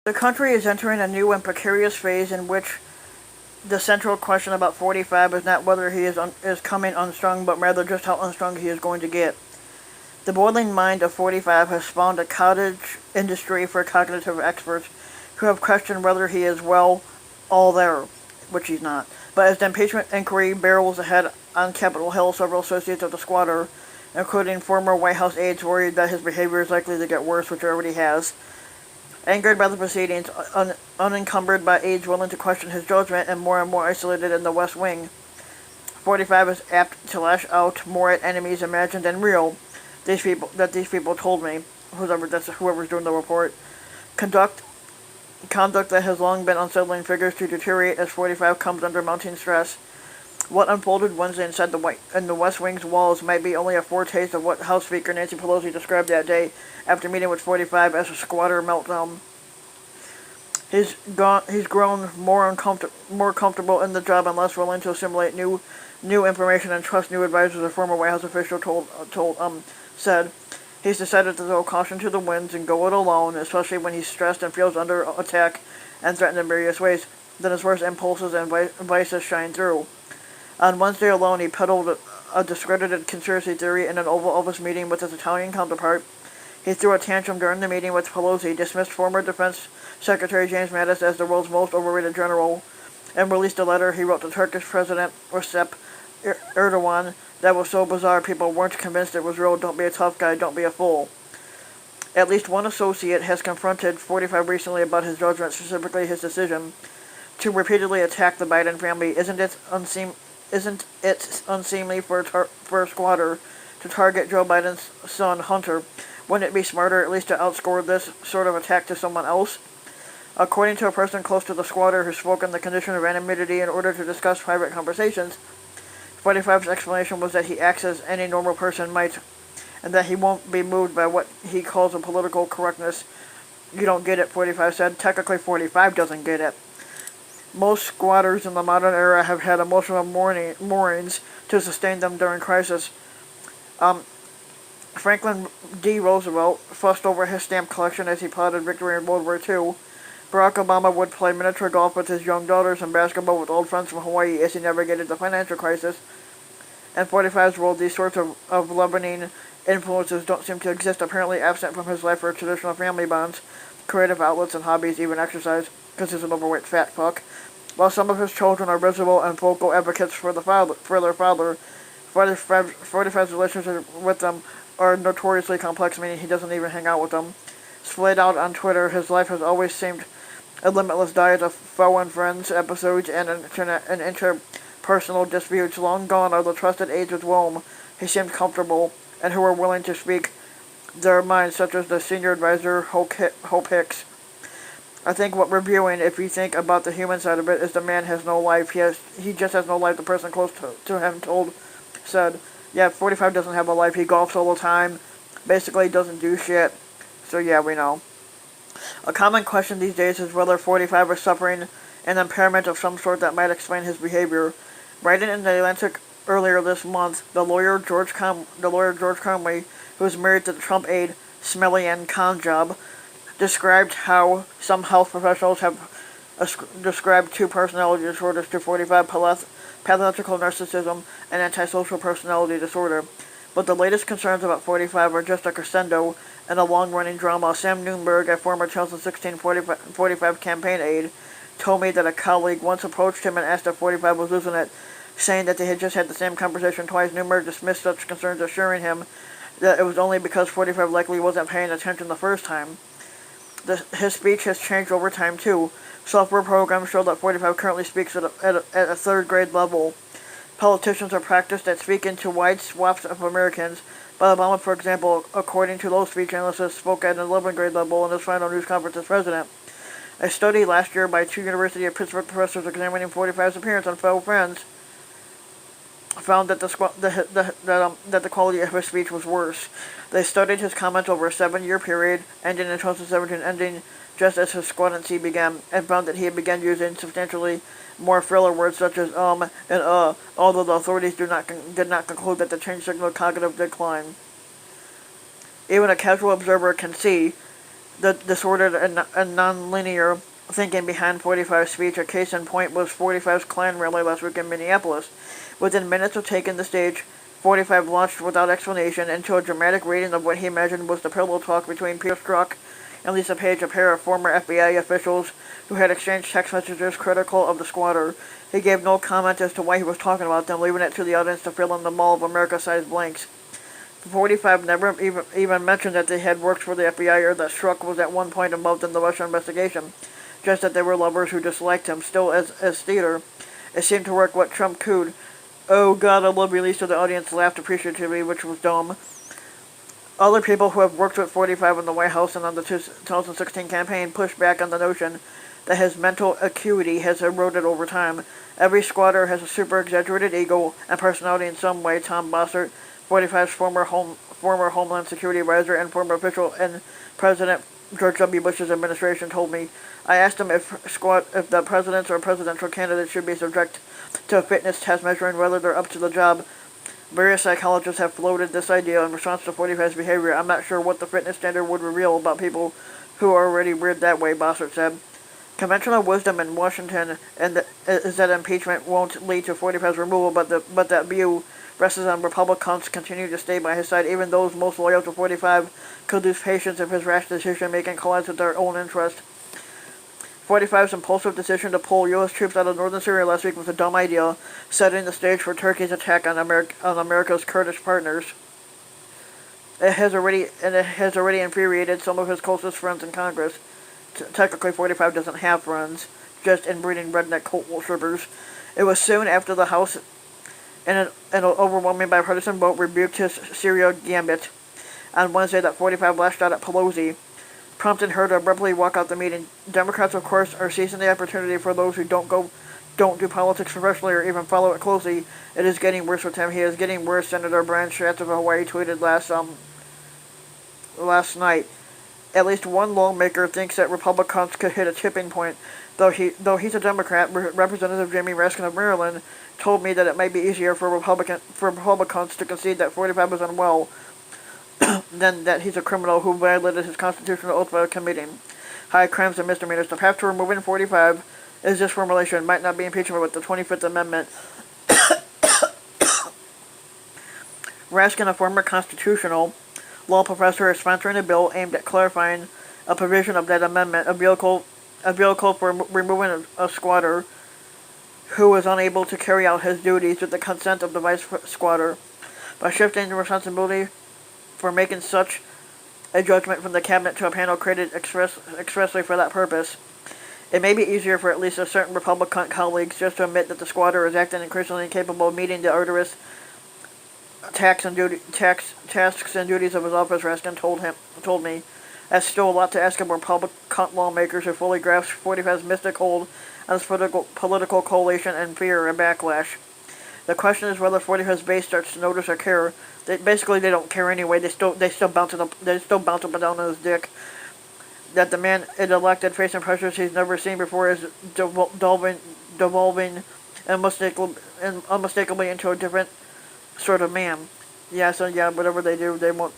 The country is entering a new and precarious phase in which the central question about 45 is not whether he is coming unstrung, but rather just how unstrung he is going to get. The boiling mind of 45 has spawned a cottage industry for cognitive experts who have questioned whether he is, well, all there, which he's not. But as the impeachment inquiry barrels ahead on Capitol Hill, several associates of the squatter, including former White House aides, worried that his behavior is likely to get worse, which it already has. Angered by the proceedings, unencumbered by aides willing to question his judgment, and more isolated in the West Wing, 45 is apt to lash out more at enemies imagined and real. These people told me, whoever's doing the report, conduct that has long been unsettling figures to deteriorate as 45 comes under mounting stress. What unfolded Wednesday inside the West Wing's walls might be only a foretaste of what House Speaker Nancy Pelosi described that day after meeting with 45 as a squatter meltdown. He's grown more comfortable in the job and less willing to assimilate new information and trust new advisors, a former White House official said. He's decided to throw caution to the winds and go it alone, especially when he's stressed and feels under attack and threatened in various ways. Then his worst impulses and vices shine through. On Wednesday alone, he peddled a discredited conspiracy theory in an Oval Office meeting with his Italian counterpart. He threw a tantrum during the meeting with Pelosi, dismissed former Defense Secretary James Mattis as the world's most overrated general, and released a letter he wrote to Turkish President Recep Erdogan that was so bizarre people weren't convinced it was real. Don't be a tough guy, don't be a fool. At least one associate has confronted 45 recently about his judgment, specifically his decision to repeatedly attack the Biden family. Isn't it unseemly for a squatter to target Joe Biden's son, Hunter? Wouldn't it be smarter at least to outscore this sort of attack to someone else? According to a person close to the squatter who spoke in the condition of anonymity in order to discuss private conversations, 45's explanation was that he acts as any normal person might, and that he won't be moved by what he calls a political correctness. You don't get it, 45 said. Technically, 45 doesn't get it. Most squatters in the modern era have had emotional moorings to sustain them during crisis. Franklin D. Roosevelt fussed over his stamp collection as he plotted victory in World War II. Barack Obama would play miniature golf with his young daughters and basketball with old friends from Hawaii as he navigated the financial crisis. And 45's world, these sorts of Lebanese influences don't seem to exist, apparently absent from his life are traditional family bonds, creative outlets, and hobbies, even exercise, because he's an overweight fat fuck. While some of his children are visible and vocal advocates for their father, 45's relationships with them are notoriously complex, meaning he doesn't even hang out with them. Splayed out on Twitter, his life has always seemed a limitless diet of foe and friends episodes and interpersonal disputes. Long gone are the trusted aides with whom he seemed comfortable and who were willing to speak their minds, such as the senior advisor Hope Hicks. I think what we're viewing, if you think about the human side of it, is the man has no life. He just has no life, the person close to him said. Yeah, 45 doesn't have a life. He golfs all the time. Basically doesn't do shit. So yeah, we know. A common question these days is whether 45 is suffering an impairment of some sort that might explain his behavior. Writing in the Atlantic earlier this month, the lawyer George Conway, who is married to the Trump aide Smelly Ann Conjob, described how some health professionals have described two personality disorders to 45: pathological narcissism and antisocial personality disorder. But the latest concerns about 45 are just a crescendo in a long-running drama. Sam Newberg, a former 2016 45 campaign aide, told me that a colleague once approached him and asked if 45 was losing it, saying that they had just had the same conversation twice. Newberg dismissed such concerns, assuring him that it was only because 45 likely wasn't paying attention the first time. His speech has changed over time, too. Software programs show that 45 currently speaks at a third-grade level. Politicians are practiced at speaking to wide swaths of Americans, but Obama, for example, according to those speech analysts, spoke at an 11th-grade level in his final news conference as president. A study last year by two University of Pittsburgh professors examining 45's appearance on Fellow Friends found that the quality of his speech was worse. They studied his comments over a 7-year period, ending in 2017, ending just as his squattancy began, and found that he began using substantially more filler words such as and although the authorities did not conclude that the change signaled cognitive decline. Even a casual observer can see the disordered and non-linear thinking behind 45's speech. A case in point was 45's Klan rally last week in Minneapolis. Within minutes of taking the stage, 45 launched without explanation into a dramatic reading of what he imagined was the pillow talk between Peter Strzok and Lisa Page, a pair of former FBI officials who had exchanged text messages critical of the squatter. He gave no comment as to why he was talking about them, leaving it to the audience to fill in the Mall of America-sized blanks. 45 never even mentioned that they had worked for the FBI or that Strzok was at one point involved in the Russia investigation, just that they were lovers who disliked him. Still, as theater, it seemed to work what Trump cooed. "Oh God, I love release," to the audience laughed appreciatively, which was dumb. Other people who have worked with 45 in the White House and on the 2016 campaign pushed back on the notion that his mental acuity has eroded over time. Every squatter has a super-exaggerated ego and personality in some way, Tom Bossert, 45's former Homeland Security advisor and former official in President George W. Bush's administration, told me. I asked him if the presidents or presidential candidates should be subject to a fitness test measuring whether they're up to the job. Various psychologists have floated this idea in response to 45's behavior. I'm not sure what the fitness standard would reveal about people who are already weird that way, Bossert said. Conventional wisdom in Washington is that impeachment won't lead to 45's removal, but that view rests on Republicans continue to stay by his side. Even those most loyal to 45 could lose patience if his rash decision-making collides with their own interest. 45's impulsive decision to pull U.S. troops out of northern Syria last week was a dumb idea, setting the stage for Turkey's attack on America's Kurdish partners. It has already infuriated some of his closest friends in Congress. Technically, 45 doesn't have friends, just inbreeding redneck cult worshippers. It was soon after the House, in an overwhelming bipartisan vote, rebuked his Syria gambit on Wednesday that 45 lashed out at Pelosi, prompting her to abruptly walk out the meeting. Democrats, of course, are seizing the opportunity for those who don't do politics professionally or even follow it closely. It is getting worse with him. He is getting worse, Senator Brian Schatz of Hawaii tweeted last night. At least one lawmaker thinks that Republicans could hit a tipping point. Though he's a Democrat, Representative Jamie Raskin of Maryland told me that it might be easier for Republicans to concede that 45 is unwell than that he's a criminal who violated his constitutional oath by committing high crimes and misdemeanors. The path to removing 45 is this formulation. It might not be impeachment, but the 25th Amendment. Raskin, a former constitutional law professor, is sponsoring a bill aimed at clarifying a provision of that amendment, a vehicle for removing a squatter who is unable to carry out his duties with the consent of the vice squatter, by shifting the responsibility for making such a judgment from the cabinet to a panel created expressly for that purpose. It may be easier for at least a certain Republican colleagues just to admit that the squatter is acting increasingly incapable of meeting the arduous tasks and duties of his office, Raskin told me. That's still a lot to ask of Republican lawmakers who fully grasp 45's mystic hold on his political coalition and fear a backlash. The question is whether 45's base starts to notice or care. They don't care anyway. They still bounce up and down on his dick. That the man is elected facing pressures he's never seen before is devolving unmistakably into a different sort of man. Yeah, so whatever they do, they won't